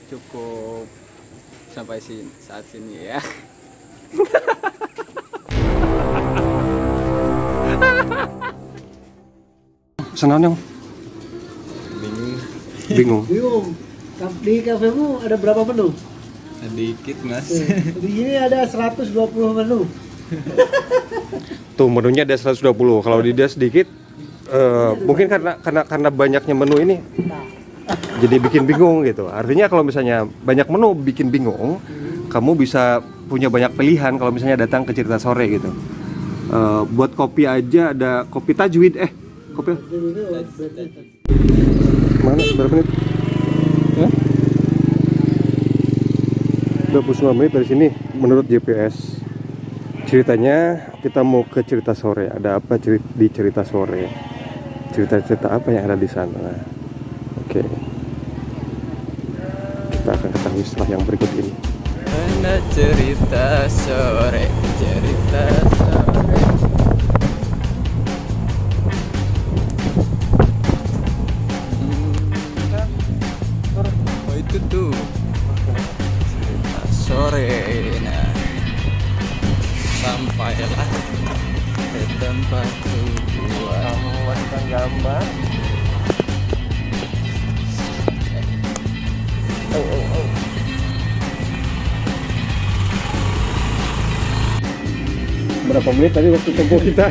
cukup sampai saat sini ya. Senang dong. Bingung. Di kafemu ada berapa menu? Sedikit mas. Di sini ada 120 menu. Tuh menunya ada 120. Kalau di dia sedikit, mungkin karena banyaknya menu ini, jadi bikin bingung gitu. Artinya kalau misalnya banyak menu bikin bingung, kamu bisa punya banyak pilihan kalau misalnya datang ke Cerita Sore gitu. Buat kopi aja ada kopi Tajwid. Kopi mana? Berapa menit? 29 menit dari sini menurut GPS. Ceritanya kita mau ke Cerita Sore. Ada apa di Cerita Sore? Cerita-cerita apa yang ada di sana? Oke. Kita akan ketahui setelah yang berikut ini. Mana cerita sore, cerita sore. Oh itu tuh cerita sore. Nah, sampailah ke tempat tujuan. Kamu masukkan gambar. Berapa menit tadi waktu tempuh kita?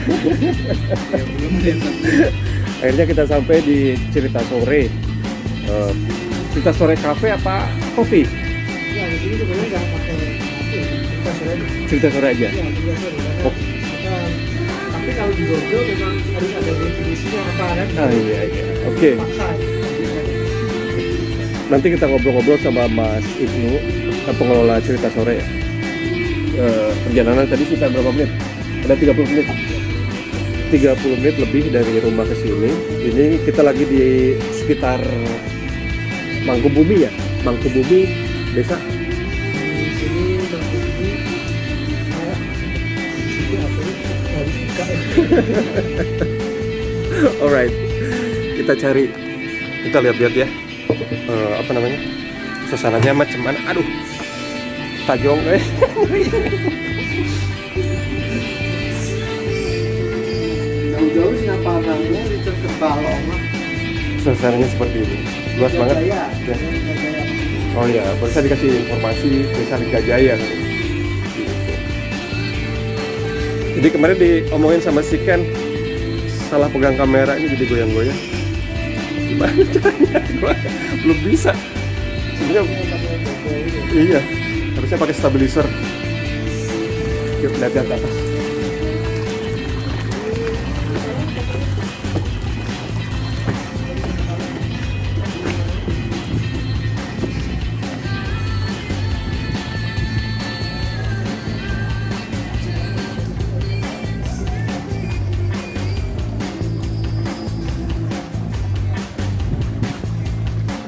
Akhirnya kita sampai di Cerita Sore. Cerita Sore kafe apa kopi? Ya di sini sebenarnya nggak pakai kafe, cerita sore. Cerita Sore aja. Ya cerita sore. Oh. Tapi kalau di Gojo memang harus ada definisinya apa kan? Iya. Oke. Paksa. Nanti kita ngobrol-ngobrol sama Mas Ibnu, pengelola Cerita Sore ya. Perjalanan tadi kita berapa menit? Ada 30 menit. 30 menit lebih dari rumah ke sini. Ini kita lagi di sekitar Mangkubumi ya. Mangkubumi desa. Di sini Mangkubumi di sini apa ini? Harus buka. Alright. Kita cari. Kita lihat-lihat ya. Apa namanya? Suasananya macam mana? Aduh. Tajong Jauh-jauh sih apa orangnya di Balong lah. Suasananya seperti ini. Luas banget. Jaya. Ya. Oh ya, barusan dikasih informasi desa Ligajaya. Jadi kemarin diomongin sama si Ken, salah pegang kamera ini jadi goyang-goyang. Gimana caranya? Gua belum bisa. Sebenarnya iya, harusnya pakai stabilizer. Yuk lihat ke atas.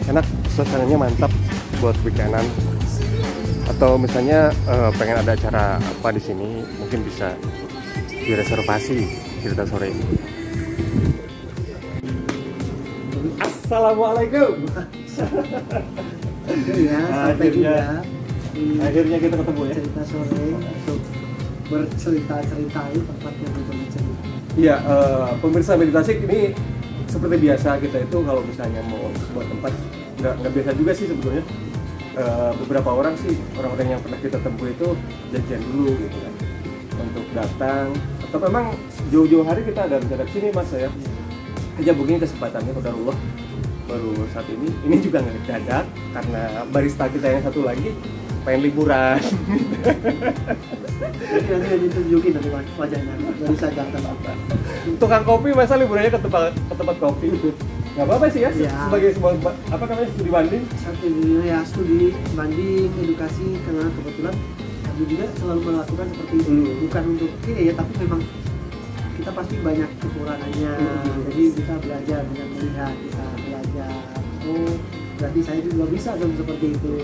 Enak, suasananya mantap buat weekendan. Atau misalnya pengen ada acara apa di sini, mungkin bisa direservasi Cerita Sore ini. Assalamualaikum. Ya, sampai juga Akhirnya kita ketemu ya. Cerita Sore untuk bercerita-cerita itu tempatnya bercerita. Iya, pemirsa meditasi ini seperti biasa kita itu kalau misalnya mau sebuah tempat nggak biasa juga sih sebetulnya. Beberapa orang sih, orang-orang yang pernah kita tempuh itu janjian dulu gitu kan untuk datang, atau memang jauh-jauh hari kita ada rencana sini mas ya. Aja begini kesempatannya qadarullah baru saat ini juga nggak dadak karena barista kita yang satu lagi pengen liburan. Jadi nanti ditunjukin nanti wajahnya dari saya apa. Tukang kopi masa liburannya ke tempat kopi. Nggak apa-apa sih ya, Ya. sebagai sebuah apa namanya studi banding. Studi banding edukasi karena kebetulan kami juga selalu melakukan seperti itu. Bukan untuk ini ya, tapi memang kita pasti banyak kekurangannya. Jadi kita belajar dengan melihat, kita belajar. Oh, berarti saya juga bisa dong seperti itu.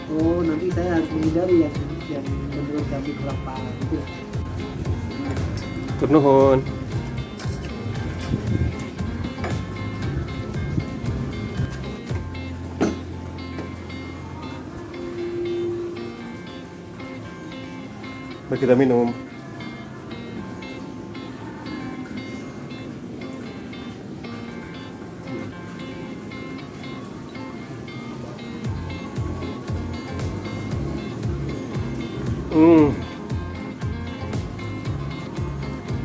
Oh, nanti saya harus menghindari yang menurut kami kurang paham gitu. Turnuhun. Mari kita minum.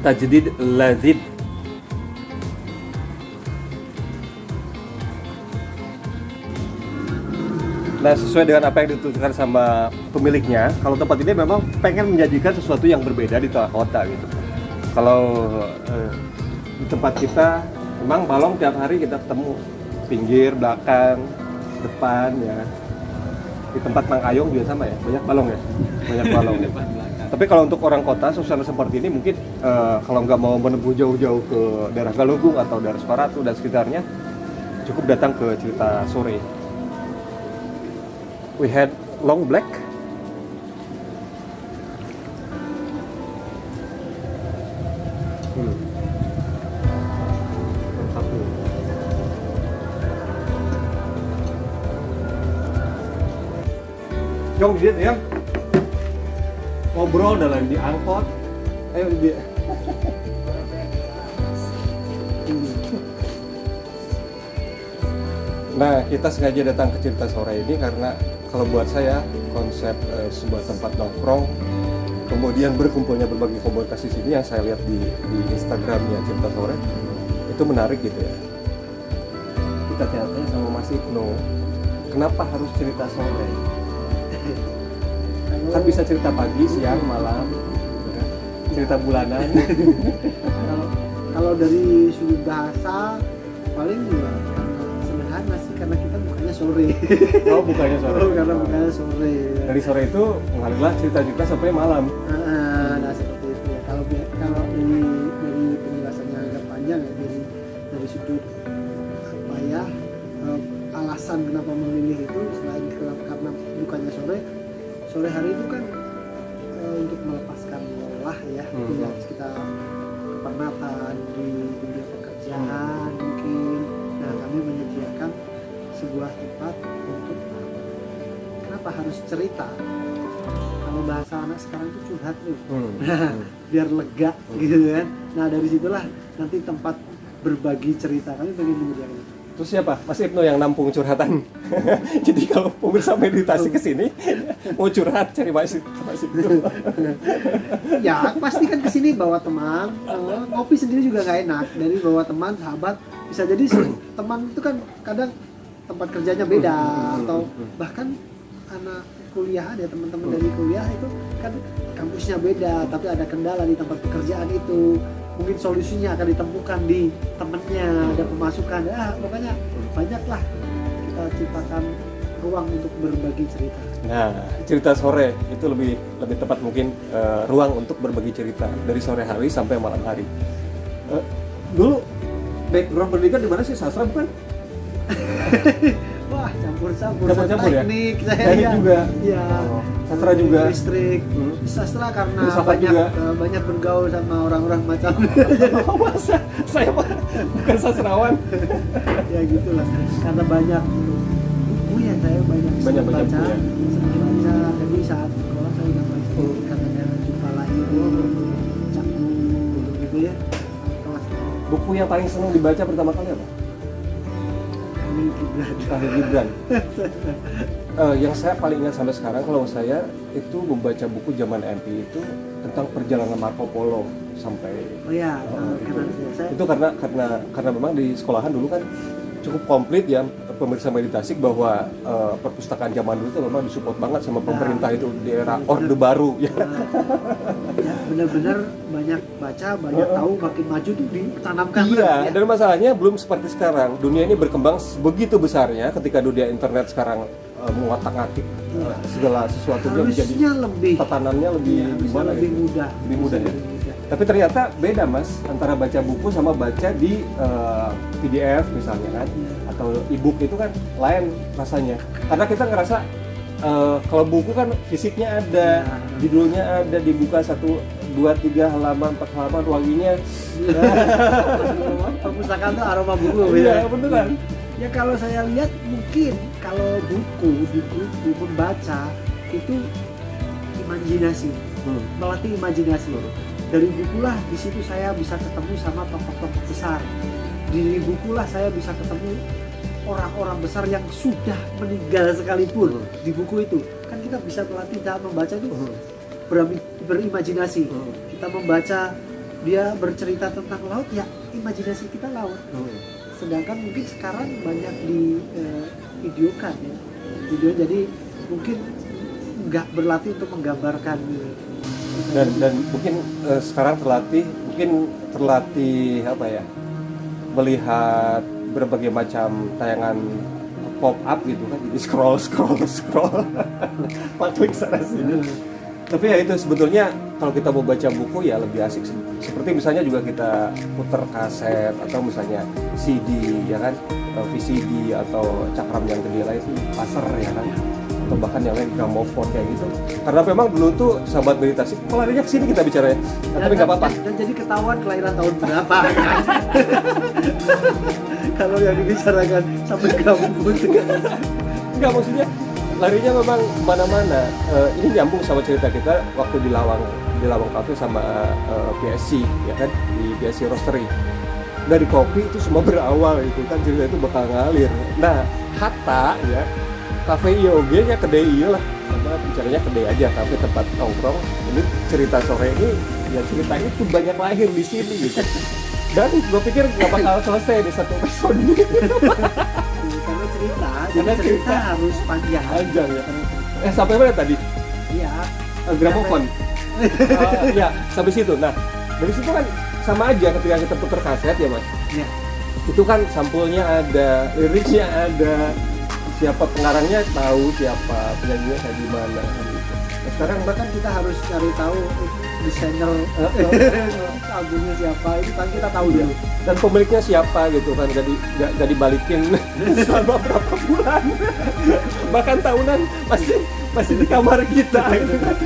Tajdid lazid. Nah, sesuai dengan apa yang dituturkan sama pemiliknya, kalau tempat ini memang pengen menjadikan sesuatu yang berbeda di tengah kota gitu. Kalau di tempat kita, memang balong tiap hari kita ketemu, pinggir, belakang, depan ya. Di tempat Mang Ayong juga sama ya, banyak balong ya, banyak balong. Ya. Tapi kalau untuk orang kota, suasana seperti ini mungkin kalau nggak mau menempuh jauh-jauh ke daerah Galunggung atau daerah Sukaratu dan sekitarnya, cukup datang ke Cerita Sore. We had long black. Mantap nih. Jong dia ya. Ngobrol dalam di angkot. Ayo dia. Nah, kita sengaja datang ke Cerita Sore ini karena kalau buat saya konsep sebuah tempat nongkrong kemudian berkumpulnya berbagai komunitas di sini yang saya lihat di Instagramnya Cerita Sore itu menarik gitu ya. Kita tanya sama Mas Ibnu, kenapa harus cerita sore? Kan bisa cerita pagi, siang, malam, gitu kan? Cerita bulanan. Kalau dari sudut bahasa paling juga sederhana sih karena kita bukannya sore. Oh, bukannya sore. Oh, karena bukannya sore. Dari sore itu mengalirlah cerita-cerita sampai malam. Nah seperti itu ya. Kalau dari penjelasannya agak panjang ya dari sudut apa ya alasan kenapa memilih itu selain karena bukannya sore hari itu kan untuk melepaskan lelah ya, tidak kita kepenatan di dunia pekerjaan mungkin. Nah kami menyediakan sebuah tempat untuk kenapa harus cerita. Kalau bahasa anak sekarang itu curhat nih, biar lega gitu kan. Nah dari situlah nanti tempat berbagi cerita kami pengen menyediakan itu. Terus siapa? Mas Ibnu yang nampung curhatan. Jadi kalau pemirsa meditasi ke sini mau curhat cari Mas Ibnu. Ya pasti kan kesini bawa teman, ngopi sendiri juga nggak enak. Dari bawa teman, sahabat, bisa jadi teman itu kan kadang tempat kerjanya beda atau bahkan anak kuliah ada teman-teman dari kuliah itu kan kampusnya beda, tapi ada kendala di tempat pekerjaan itu. Mungkin solusinya akan ditemukan di temennya, ada pemasukan, pokoknya banyaklah kita ciptakan ruang untuk berbagi cerita. Nah, Cerita Sore itu lebih tepat mungkin ruang untuk berbagi cerita dari sore hari sampai malam hari. Dulu background pendidikan di mana sih, sastra bukan? Wah, campur-campur teknik ya? Teknik juga. Iya. Sastra juga. Listrik. Sastra karena juga. Banyak bergaul sama orang-orang macam. Masa saya bukan sastrawan. Ya gitulah. Karena banyak buku ya, saya banyak baca. Baca. Jadi saat sekolah saya udah baca katanya Jumpa Lahir, Caknu, gitu ya. Buku yang paling senang dibaca pertama kali apa? Khalil Gibran. Yang saya paling ingat sampai sekarang kalau saya itu membaca buku zaman MP itu tentang perjalanan Marco Polo sampai. Oh ya, itu karena memang di sekolahan dulu kan cukup komplit ya pemirsa meditasi bahwa perpustakaan zaman dulu itu memang disupport banget sama pemerintah itu di era Orde Baru ya. Ya benar-benar banyak baca, banyak tahu, makin maju tuh ditanamkan. Iya, ya. Dan masalahnya belum seperti sekarang. Dunia ini berkembang begitu besarnya ketika dunia internet sekarang mengotak-atik segala sesuatunya menjadi tatanannya lebih gimana lebih gitu. mudah. Lebih mudah ya. Tapi ternyata beda Mas antara baca buku sama baca di PDF misalnya kan atau e-book itu kan lain rasanya. Karena kita ngerasa kalau buku kan fisiknya ada, judulnya ada, dibuka 1, 2, 3 halaman, 4 halaman, wanginya. Perpustakaan tuh aroma buku. Iya, beneran. Ya kalau saya lihat mungkin kalau buku membaca itu imajinasi. melatih imajinasi. Dari bukulah di situ saya bisa ketemu sama tokoh-tokoh besar. Dari bukulah saya bisa ketemu orang-orang besar yang sudah meninggal sekalipun. Di buku itu kan kita bisa melatih dalam membaca itu berimajinasi. Kita membaca dia bercerita tentang laut, ya imajinasi kita laut. Sedangkan mungkin sekarang banyak di videokan ya, video, jadi mungkin nggak berlatih untuk menggambarkan dan mungkin sekarang terlatih apa ya, melihat berbagai macam tayangan pop up gitu kan, jadi scroll klik sana sini. Tapi ya itu sebetulnya kalau kita mau baca buku ya lebih asik, seperti misalnya juga kita puter kaset atau misalnya CD ya kan, VCD atau cakram yang gede lah itu pasar ya kan, atau bahkan yang lain gramofon kayak gitu. Karena memang dulu tuh sahabat meditasi larinya ke sini kita bicaranya, tapi nggak apa-apa. Dan jadi ketahuan kelahiran tahun berapa kan? Kalau yang dibicarakan sampai gramofon sekarang. Enggak, maksudnya larinya memang mana-mana. Ini nyambung sama cerita kita waktu di Lawang Cafe sama PSC ya kan, di PSC Roastery. Dari kopi itu semua berawal itu kan, cerita itu bakal ngalir. Nah, Hatta ya, kafe IOG-nya kedai iya lah, karena bicaranya kedai aja, kafe tempat nongkrong. Ini cerita sore ini ya, cerita itu banyak lahir di sini gitu. Dan gue pikir nggak bakal selesai di satu episode ini. Karena cerita harus panjang ya. Sampai mana tadi? Iya. Gramofon. Ya, sampai situ. Nah, dari situ kan sama aja ketika kita putar kaset ya mas. Iya. Itu kan sampulnya ada, liriknya ada, siapa pengarangnya tahu, siapa penyanyinya kayak gimana. Gitu. Nah, sekarang bahkan kita harus cari tahu desainer albumnya siapa, itu kan kita tahu dulu. Dan pemiliknya siapa gitu kan, gak dibalikin selama berapa bulan, bahkan tahunan masih di kamar kita gitu kan.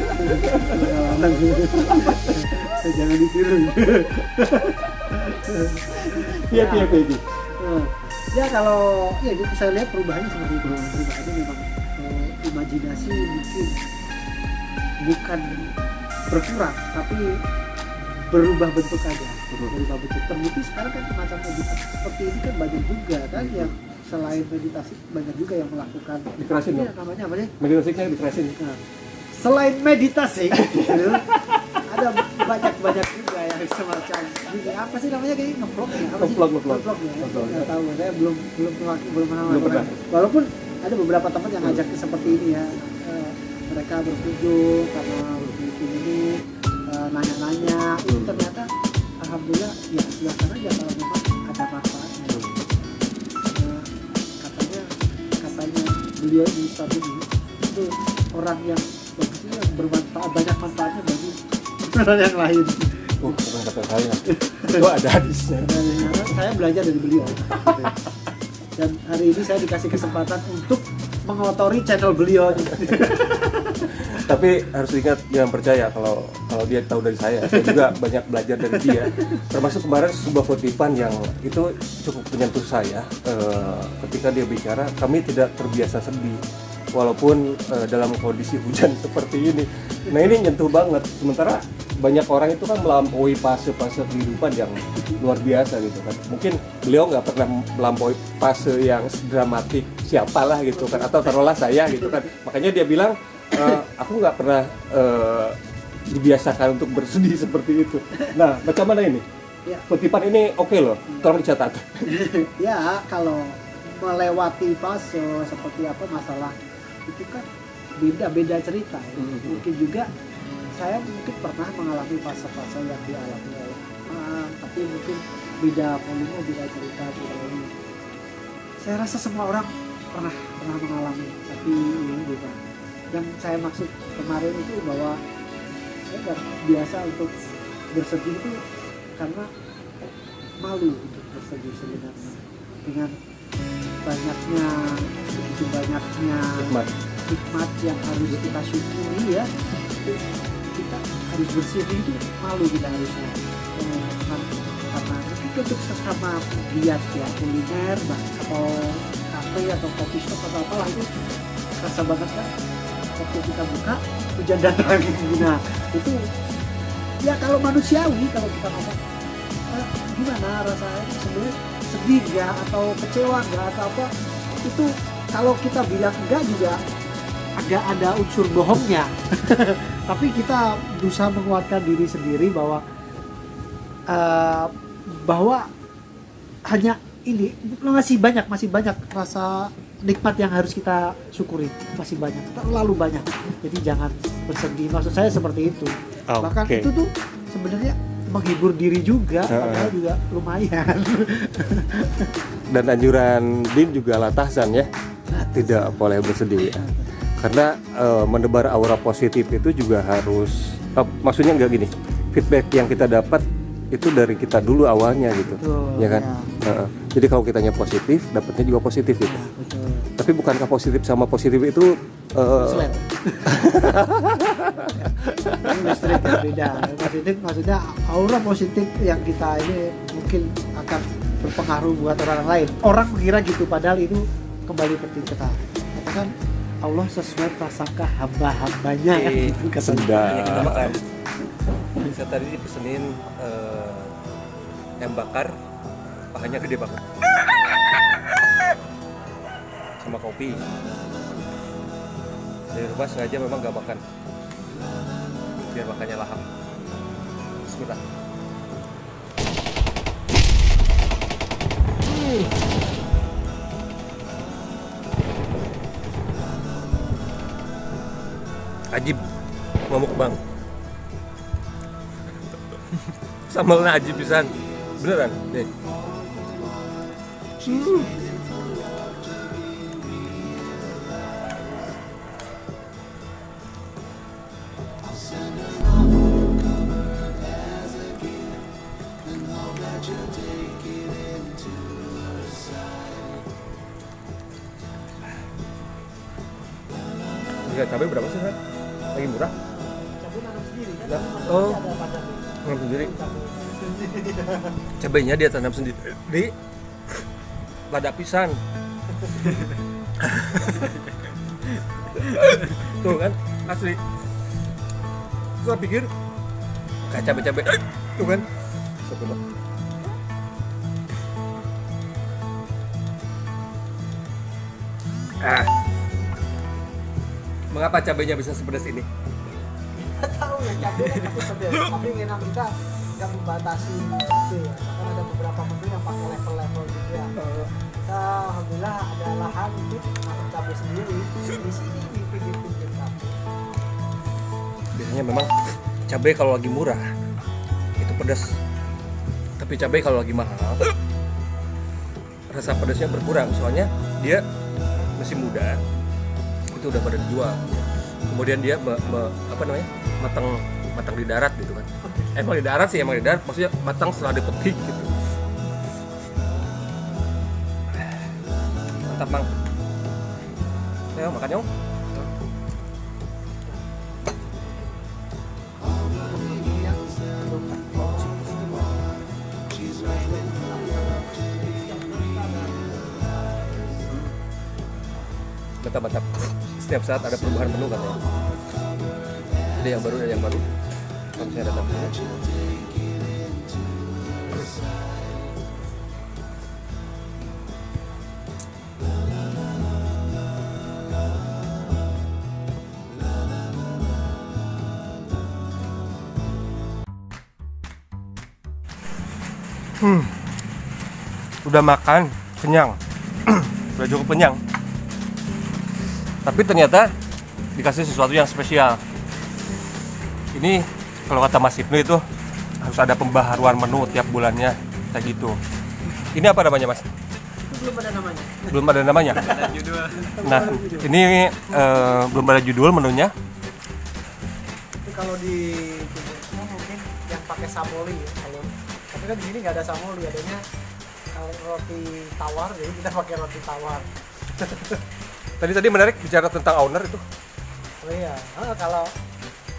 Jangan ditiru. Iya. Ya kalau ya saya lihat perubahannya seperti itu. Perubahannya memang imajinasi mungkin bukan berkurang, tapi berubah bentuk aja. Berubah bentuk. Terbukti sekarang kan macam meditasi seperti ini kan banyak juga kan, yang selain meditasi banyak juga yang melakukan dikerasin ya, namanya apa sih? Meditasinya dikerasin. Nah, selain meditasi gitu, ada banyak juga yang semacam ini, apa sih namanya, kayak ngeplok ya? Ngeplok ya. Nggak tahu, saya belum pernah. Walaupun ada beberapa tempat yang ngajak seperti ini ya. Mereka berkunjung karena ini nanya-nanya, itu ternyata alhamdulillah ya silakan aja kalau memang ada manfaatnya. Katanya beliau di Ustadz ini itu orang yang bagus, yang bermanfaat, banyak manfaatnya bagi orang yang lain. Bukan kata saya, itu ada hadisnya. Saya belajar dari beliau. Dan hari ini saya dikasih kesempatan untuk mengotori channel beliau. Tapi harus ingat, jangan percaya kalau dia tahu dari saya juga banyak belajar dari dia. Termasuk kemarin sebuah kutipan yang itu cukup menyentuh saya. Ketika dia bicara, kami tidak terbiasa sedih walaupun dalam kondisi hujan seperti ini. Nah, ini nyentuh banget. Sementara banyak orang itu kan melampaui fase-fase kehidupan yang luar biasa gitu kan. Mungkin beliau nggak pernah melampaui fase yang dramatik, siapalah gitu kan, atau taruhlah saya gitu kan. Makanya dia bilang, aku nggak pernah dibiasakan untuk bersedih seperti itu. Nah, macam mana ini? Ya. Kutipan ini oke loh, tolong dicatat. Ya, kalau melewati fase seperti apa masalah itu kan beda-beda cerita ya. Mungkin juga saya pernah mengalami fase-fase yang dialami oleh tapi mungkin beda volume, beda cerita, beda ini. Saya rasa semua orang pernah mengalami, tapi ini beda. Yang saya maksud kemarin itu bahwa saya nggak biasa untuk bersedih itu karena malu untuk bersedih sebenarnya, dengan begitu banyaknya hikmat yang harus kita syukuri ya. Kita harus bersedih itu malu, kita harusnya karena mungkin untuk sesama giat ya, kuliner atau kafe atau coffee shop atau apalah, itu rasa banget kan waktu kita buka hujan datang. Nah itu ya kalau manusiawi kalau kita ngomong gimana rasanya sebenarnya, sedih nggak atau kecewa nggak atau apa, itu kalau kita bilang enggak juga agak ada unsur bohongnya. Tapi kita berusaha menguatkan diri sendiri bahwa hanya ini masih banyak rasa nikmat yang harus kita syukuri, masih banyak, terlalu banyak. Jadi jangan bersedih, maksud saya seperti itu. Bahkan itu tuh sebenarnya menghibur diri juga, padahal juga lumayan. Dan anjuran Din juga Latahsan ya, tidak boleh bersedih ya. Karena menebar aura positif itu juga harus, maksudnya nggak gini, feedback yang kita dapat itu dari kita dulu awalnya gitu. Betul, ya kan ya. Jadi kalau kitanya positif, dapatnya juga positif gitu. Ya, betul. Tapi bukankah positif sama positif itu listrik yang beda. Positif maksudnya aura positif yang kita ini mungkin akan berpengaruh buat orang lain. Orang mengira gitu, padahal itu kembali seperti kita katakan, Allah sesuai prasangka hamba-hambanya kan gitu katanya. Kita makan. Saya tadi dipesenin ayam bakar, pahanya gede banget, sama kopi. Dari rumah sengaja memang gak makan, biar makannya lahap. Bismillah. Ajib, ngomong bang. Sambalnya ajib pisan, beneran nih. Ya, cabai berapa sih, Ren? Lagi murah? Cabai nanam sendiri kan? Nah, oh, nanam sendiri. Cabainya dia tanam sendiri. Di lada pisan. Tuh kan, asli. Gua pikir kayak cabai-cabai. Tuh kan. Sebelah. Mengapa cabainya bisa sepedas ini? Nggak tahu ya, cabainya tapi pedas. Tapi ngenam kita nggak membatasi itu ya. Bahkan ada beberapa menu yang pakai level-level gitu ya. Kita alhamdulillah ada lahan untuk nanam cabai sendiri di sini di pinggir-pinggir kampung. Biasanya memang cabai kalau lagi murah itu pedas. Tapi cabai kalau lagi mahal rasa pedasnya berkurang, soalnya dia masih muda, itu udah pada dijual. Kemudian dia matang di darat gitu kan. Emang di darat, maksudnya matang setelah dipetik gitu. Mantap, Mang. Ayo makan yuk. Mantap. Setiap saat ada perubahan menu katanya. Ada yang baru. Kalau misalnya datang ke sini. Udah makan, kenyang. Udah cukup kenyang. Tapi ternyata dikasih sesuatu yang spesial. Ini kalau kata Mas Ibnu itu harus ada pembaharuan menu tiap bulannya kayak gitu. Ini apa namanya, Mas? Belum ada namanya. Belum ada namanya. Nah, ini belum ada judul menunya. Itu kalau di mungkin yang pakai samoli ya. Kalau tapi kan di sini nggak ada samoli, adanya roti tawar, jadi kita pakai roti tawar. Tadi menarik bicara tentang owner itu. Oh iya,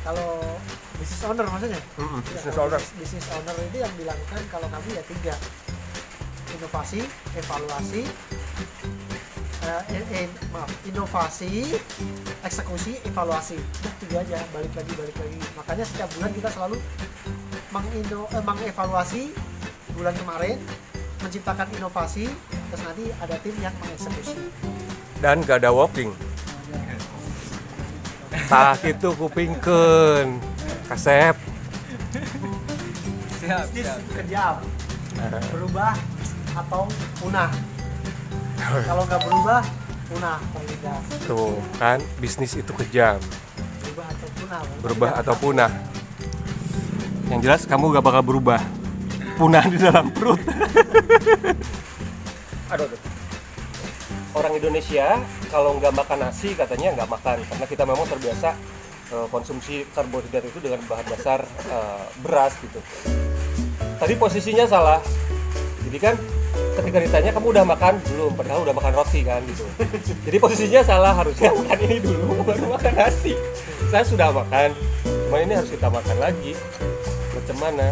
kalau business owner maksudnya? Business owner itu yang dilakukan kalau kami ya 3: inovasi, evaluasi, inovasi, eksekusi, evaluasi. Nah, 3 aja, balik lagi. Makanya setiap bulan kita selalu mengevaluasi bulan kemarin, menciptakan inovasi, terus nanti ada tim yang mengeksekusi. Dan gak ada walking. Tah itu kupingkeun. Kasep. Bisnis kejam, berubah atau punah. Kalau nggak berubah, punah terlindas. Tuh kan, bisnis itu kejam. Berubah atau punah. Yang jelas kamu gak bakal berubah. Punah di dalam perut. Aduh. Orang Indonesia kalau nggak makan nasi katanya nggak makan, karena kita memang terbiasa konsumsi karbohidrat itu dengan bahan dasar beras gitu. Tadi posisinya salah. Jadi kan ketika ditanya kamu udah makan belum, padahal udah makan roti kan gitu. Jadi posisinya salah, harusnya makan ini dulu baru makan nasi. Saya sudah makan, cuma ini harus kita makan lagi. Macam mana?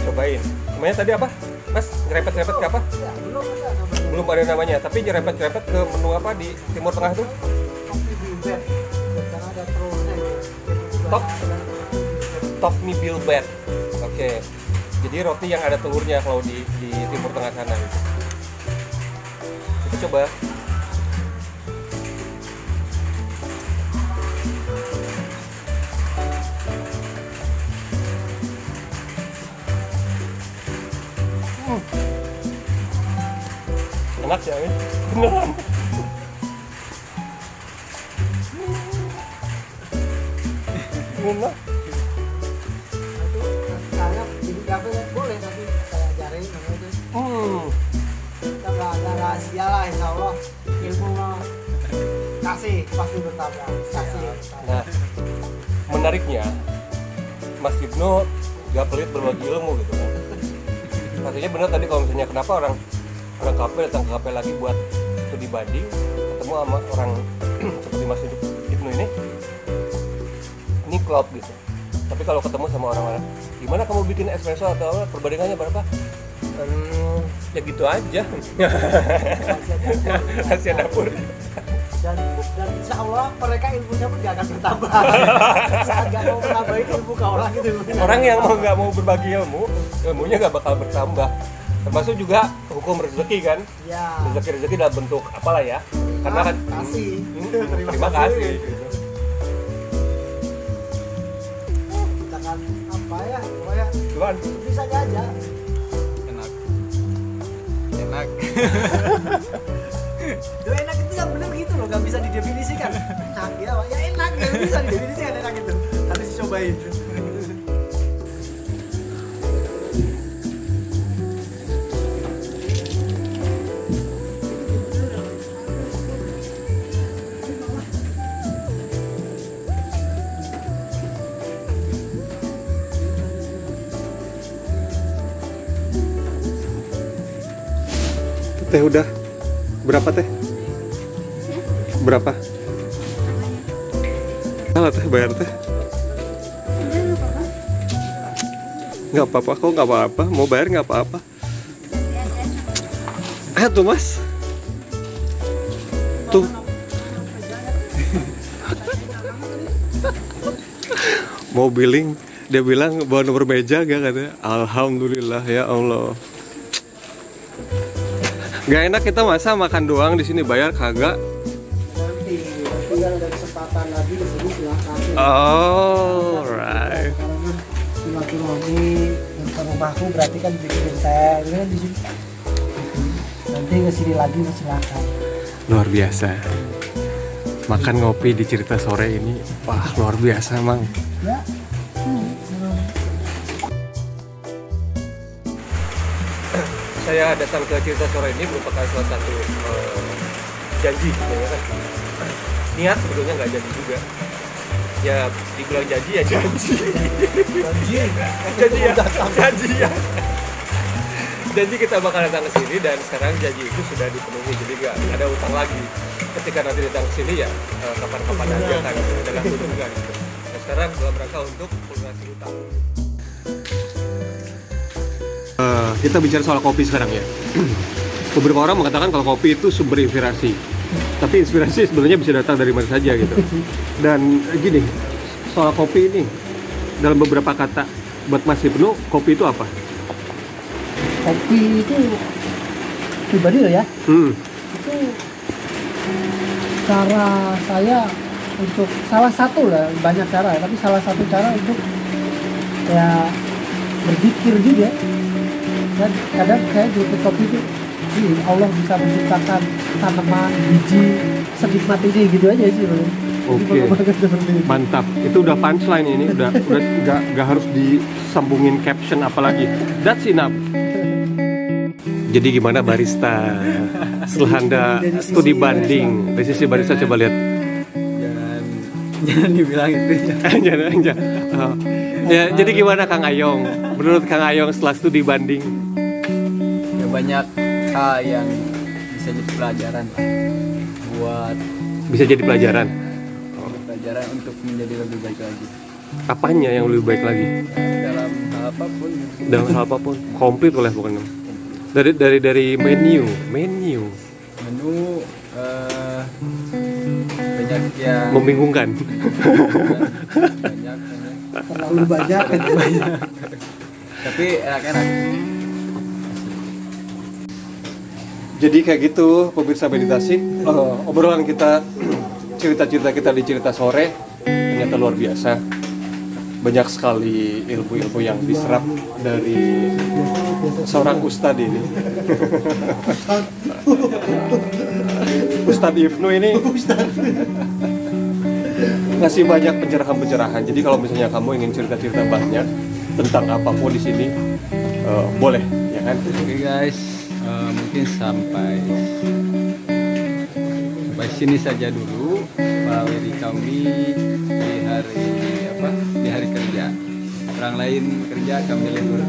Cobain. Namanya tadi apa? Mas, nyerempet-nyerempet ke apa? Ya, belum Belum ada namanya. ada namanya, tapi nyerempet-nyerempet ke menu apa di Timur Tengah tuh? Topi bilbet, karena ada telurnya. Top mie bilbet. Oke. Jadi roti yang ada telurnya kalau di Timur Tengah sana gitu. Kita coba. Enak sih, Amin. Beneran. Enak. Saya jadi kafe boleh, tapi saya ajarin namanya itu. Kita nggak rahasia lah, insya Allah ilmu kasih pasti bertambah. Kasih. Nah, menariknya Mas Ibnu gak pelit berbagi ilmu gitu kan. Artinya benar tadi kalau misalnya kenapa orang kafe datang ke kafe lagi buat studi banding, ketemu sama orang seperti Mas Ibnu ini klop gitu. Tapi kalau ketemu sama orang-orang, gimana kamu bikin espresso atau apa, perbandingannya berapa? Ya gitu aja. Rahasia dapur. Dan insya Allah mereka ilmunya pun gak akan bertambah. Saat gak mau menambahin ilmu ke orang gitu. Orang yang nggak mau berbagi ilmunya nggak bakal bertambah. Termasuk juga hukum rezeki kan? Ya. Rezeki dalam bentuk apalah ya? Karena kan kasih. terima kasih. Kita kan apa ya? Pokoknya Cuman bisa aja. Enak. Itu enak itu yang bener gitu loh, gak bisa didefinisikan. Enak ya, ya enak, gak bisa didefinisikan enak itu. Harus dicobain. Teh udah berapa teh? Berapa? Salah teh bayar teh? Nggak apa-apa kok, nggak apa-apa. Mau bayar nggak apa-apa. Tuh mas. Tuh. Mau billing, dia bilang bawa nomor meja gak katanya. Alhamdulillah ya Allah. Gak enak kita masa makan doang di sini bayar kagak. Nanti tinggal ada kesempatan lagi di sini silakan. Oh, right. Karena silaturahmi yang ke rumahku berarti kan bikinin teh, ini kan di sini. Nanti ke sini lagi silakan. Luar biasa. Makan ngopi di Cerita Sore ini, wah luar biasa emang. Ya. saya datang ke Cerita Sore ini merupakan salah satu janji, ya kan? Niat sebetulnya nggak jadi juga. Ya dibilang janji ya janji. Janji kita bakal datang ke sini dan sekarang janji itu sudah dipenuhi, jadi nggak ada utang lagi. Ketika nanti datang ke sini ya kapan-kapan aja kan dengan tuntutan. Nah, sekarang dalam rangka untuk melunasi utang. Kita bicara soal kopi sekarang ya. beberapa orang mengatakan kalau kopi itu sumber inspirasi. Tapi inspirasi sebenarnya bisa datang dari mana saja gitu. Dan gini, soal kopi ini, dalam beberapa kata buat Mas Ibnu, kopi itu apa? Kopi itu pribadi loh ya. Itu cara saya untuk salah satu lah, banyak cara, tapi salah satu cara untuk ya berpikir juga. Dan kadang saya juga kopi itu, Allah bisa menciptakan tanaman, biji, senikmat ini gitu aja sih. Oke, mantap. Itu udah punchline ini, udah nggak harus disambungin caption apalagi. That's enough. Jadi gimana barista? Setelah Anda studi banding, dari sisi barista coba lihat. Jangan dibilang itu. Jangan. Ya, jadi gimana Kang Ayong? Menurut Kang Ayong setelah studi banding? Ya banyak hal yang bisa jadi pelajaran lah. Bisa jadi pelajaran. Pelajaran untuk menjadi lebih baik lagi. Apanya yang lebih baik lagi? Dalam hal apapun. Dalam hal apapun. Komplit oleh pokoknya. Dari menu. Menu banyak yang Membingungkan. banyak. Terlalu banyak kan. Tapi enak-enak. Jadi kayak gitu pemirsa meditasi, obrolan kita, cerita-cerita kita di cerita sore ternyata luar biasa. Banyak sekali ilmu-ilmu yang diserap dari seorang ustadz ini. Ustadz Ibnu ini ngasih banyak pencerahan-pencerahan. Jadi kalau misalnya kamu ingin cerita-cerita banyak tentang apapun di sini, boleh, ya kan? Oke guys, mungkin sampai sini saja dulu melalui kami di hari kerja. Orang lain kerja, kami libur.